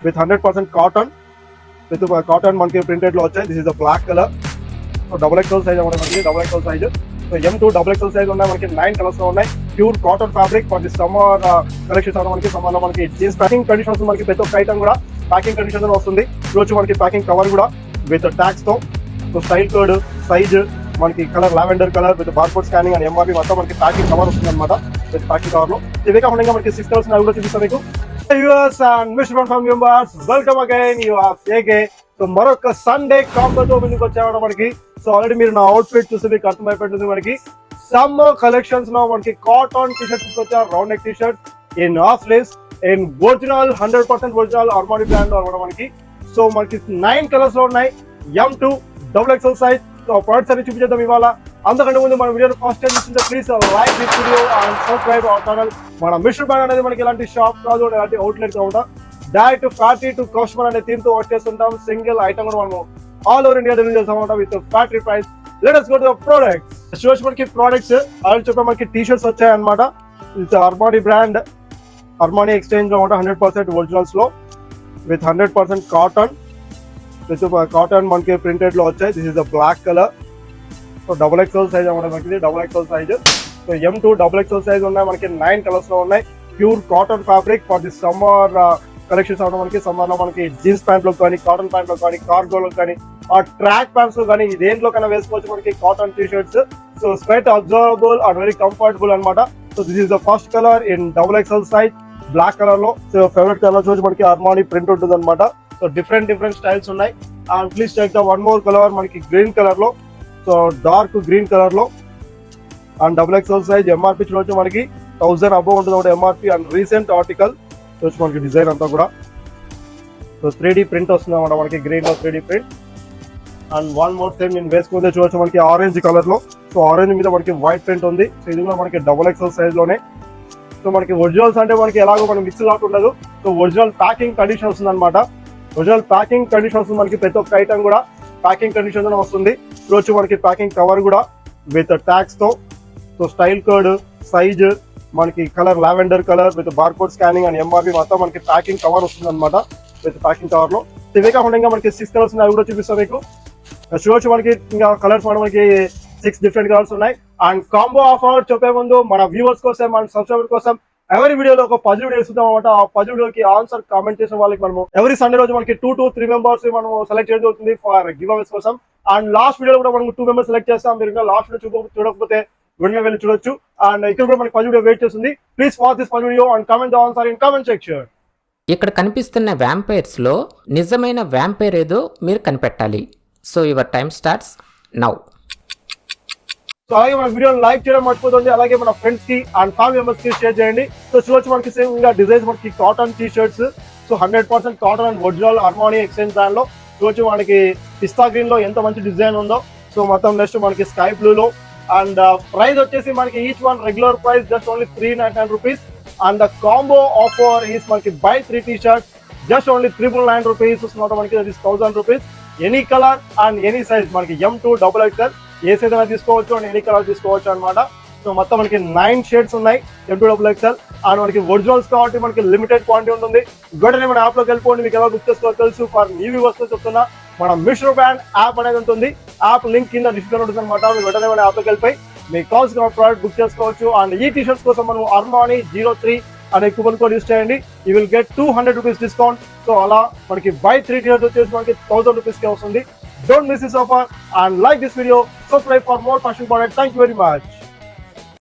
With 100% cotton with cotton మనకి printed లో వచ్చాయి. This is the black colour. So double XL size మనకి double XL size. So M2 double XL size ఉన్నాయి మనకి 9 colours లో ఉన్నాయి. Pure cotton fabric for the summer collections మనకి summer లో మనకి జీన్స్ ప్యాకింగ్ కండిషన్స్ మనకి ప్రతి ఒక్క ఐటమ్ కూడా ప్యాకింగ్ కండిషన్ లో వస్తుంది. ఈరోజు మనకి ప్యాకింగ్ కవర్ కూడా విత్ ట్యాగ్స్ తో. సో స్టైల్ కోడ్ సైజ్ మనకి colour lavender colour with barcode scanning and MRP మొత్తం మనకి ప్యాకింగ్ కవర్ వస్తుంది అనమాట. విత్ ప్యాకింగ్ కవర్ లో ఇవే కాకుండా మనకి 6 కలర్స్ కూడా చూపిస్తాను మీకు. Viewers and mister from members, welcome again. You are okay. So మరొక సండే కాంబోతో ముందుకు వచ్చామట మనకి. సో ఆల్రెడీ మీరు నా అవుట్ ఫిట్ చూసి మీకు అర్థమైపోతుంది మనకి. సమ్మర్ కలెక్షన్స్ లో మనకి కాటన్ టీ షర్ట్స్ వచ్చారు. Round neck T shirt in half sleeves in original 100% original Armani brand లో అనమాట మనకి. సో మనకి 9 కలర్స్ లో ఉన్నాయి. M2 double XL size. So products అన్ని చూపించేద్దాం ఇవాళ. అంతకంటే ముందు మన వీడియో ఫస్ట్ టైం చూస్తుంటే please like this video and subscribe our channel. మన మిస్టర్ బ్రాండ్ అనేది మనకి ఎలాంటి షాప్ కాదు, ఎలాంటి అవుట్లెట్ కాకుండా డైరెక్ట్ ఫ్యాక్టరీ టు కస్టమర్ అనే థీమ్ తో వర్క్ చేస్తుంటాం. సింగిల్ ఐటమ్ కూడా మనం ఆల్ ఓవర్ ఇండియా డెలివరీ చేస్తాం with factory price. Let us go to the products. చూసి మనకి ప్రోడక్ట్స్ ఆల్రెడీ చెప్పే మనకి టీ షర్ట్స్ వచ్చాయి అనమాట. It's Armani brand, Armani exchange లో 100% ఒరిజినల్స్ లో విత్ 100% కాటన్ విత్ కాటన్ మనకి ప్రింటెడ్ లో వచ్చాయి. This is the black colour. So double XL size మనకి double XL size. So M2 double XL size ఉన్నాయి మనకి 9 కలర్స్ లో ఉన్నాయి. Pure cotton fabric for the summer collections అవడం మనకి. సమ్మర్ లో మనకి జీన్స్ ప్యాంట్ లో కానీ, కాటన్ ప్యాంట్ లో కానీ, కార్గోలో కానీ, ఆ ట్రాక్ ప్యాంట్స్ లో కానీ దేంట్లో కన్నా వేసుకోవచ్చు మనకి cotton T shirts. So sweat absorbable and very comfortable అనమాట. So this is the first colour in double XL size black colour లో. సో ఫేవరెట్ కలర్ చూసి మనకి అర్మానీ ప్రింట్ ఉంటుంది అనమాట. సో డిఫరెంట్ స్టైల్స్ ఉన్నాయి. And please check the one more colour మనకి green colour లో. So dark green colour లో and double XL size. MRP చూడొచ్చు మనకి 1000 అబౌవ్ ఉంటుంది ఒకటి MRP. అండ్ రీసెంట్ ఆర్టికల్ చూసి మనకి డిజైన్ అంతా కూడా. సో 3D ప్రింట్ వస్తుంది అన్నమాట మనకి గ్రీన్ లో 3D print. And one more thing నేను వేసుకుంటే చూడొచ్చు మనకి ఆరెంజ్ కలర్ లో. సో ఆరెంజ్ మీద మనకి వైట్ ప్రింట్ ఉంది. సో ఇది కూడా మనకి డబుల్ ఎక్స్ఎల్ సైజ్ లోనే. సో మనకి ఒరిజినల్స్ అంటే మనకి ఎలాగో మనం మిక్స్ లాట్ ఉండదు. సో ఒరిజినల్ ప్యాకింగ్ కండిషన్ వస్తుంది అనమాట. ఒరిజినల్ ప్యాకింగ్ కండిషన్ వస్తుంది మనకి. ప్రతి ఒక్క ఐటమ్ కూడా ప్యాకింగ్ కండిషన్ లో వస్తుంది. చూడొచ్చు మనకి ప్యాకింగ్ కవర్ కూడా విత్ ట్యాగ్స్ తో. సో స్టైల్ కోడ్ సైజ్ మనకి colour lavender colour with barcode scanning and MRP మొత్తం మనకి ప్యాకింగ్ కవర్ వస్తుంది అనమాట. విత్ ప్యాకింగ్ కవర్ లో ఇవే కాకుండా ఇంకా మనకి 6 కలర్స్ ఉన్నాయి, అవి కూడా చూపిస్తాం మీకు. చూడొచ్చు మనకి ఇంకా కలర్స్ మనకి 6 డిఫరెంట్ కలర్స్ ఉన్నాయి. అండ్ కాంబో ఆఫర్ చెప్పే ముందు మన వ్యూవర్స్ కోసం, మన సబ్స్క్రైబర్ కోసం ఎవరి వీడియోలో ఒక 10 వీడియో ఇస్తున్నాం అనమాట. ఆ 10 వీడియోకి ఆన్సర్ కామెంట్ చేసిన వాళ్ళకి మనము ఎవరి సండే రోజు మనకి 2 to 3 మెంబర్స్ మనం సెలెక్ట్ చేయడం జరుగుతుంది ఫర్ గివ్ అవేస్ కోసం. అండ్ లాస్ట్ వీడియో కూడా మనం 2 మెంబర్స్ సెలెక్ట్ చేస్తాం. మీరు ఇంకా లాస్ట్ వీడియో చూడకపోతే వెంటనే వెళ్ళి చూడొచ్చు. అండ్ ఇక్కడ కూడా మనకి 10 వీడియో వెయిట్ చేస్తుంది. Please watch this 10 video and comment the answer in comment section. ఇక్కడ కనిపిస్తున్న వ్యాంపైర్స్ లో నిజమైన వ్యాంపైర్ ఏదో మీరు కనిపెట్టాలి. So your time starts now. So అలాగే మన వీడియోని లైక్ చేయడం మర్చిపోతుంది. అలాగే మన ఫ్రెండ్స్ కి అండ్ ఫ్యామిలీ మెంబర్స్ కి షేర్ చేయండి. సో చూడొచ్చు మనకి సేమ్ ఇంకా డిజైన్స్ మనకి cotton T shirts. So 100% cotton and original Armani exchange brand లో. చూడొచ్చు మనకి పిస్తా గ్రీన్ లో ఎంత మంచి డిజైన్ ఉందో. సో మొత్తం నెక్స్ట్ మనకి స్కై బ్లూ లో. అండ్ ప్రైస్ వచ్చేసి మనకి each one regular price just only 399 rupees. And the combo offer is మనకి buy 3 T shirts just only 399 rupees వస్తుంది మనకి. That is 1000 rupees. Any colour and any size మనకి M2 double XL ఏ size అయినా తీసుకోవచ్చు and any colour తీసుకోవచ్చు అనమాట. So మొత్తం మనకి 9 షేడ్స్ ఉన్నాయి M2 డబుల్ ఎక్స్ఎల్. అండ్ మనకి ఒరిజినల్స్ కాబట్టి మనకి లిమిటెడ్ క్వాంటిటీ ఉంటుంది. వెంటనే మన యాప్ లోకి వెళ్ళిపోండి. మీకు ఎలా బుక్ చేసుకోవాలో తెలుసు. ఫర్ న్యూ వ్యూవర్స్ చెప్తున్నా, మన మిస్టర్ బ్రాండ్ యాప్ అనేది ఉంటుంది. యాప్ లింక్ కింద డిస్క్రిప్షన్ ఉంటుంది అనమాట. మీరు వెంటనే మన యాప్ లోకి వెళ్ళిపోయి మీకు కావాల్సిన ప్రోడక్ట్ బుక్ చేసుకోవచ్చు. అండ్ ఈ టీ షర్ట్స్ కోసం మనం అర్మానీ 03 అనే కూపన్ కోడ్ యూస్ చేయండి. You will get 200 rupees discount. So అలా మనకి బై 3 టీ షర్ట్స్ వచ్చేసి మనకి 1000 రూపీస్ కే వస్తుంది. Don't miss this offer and like this video. Subscribe for more fashion products. Thank you very much.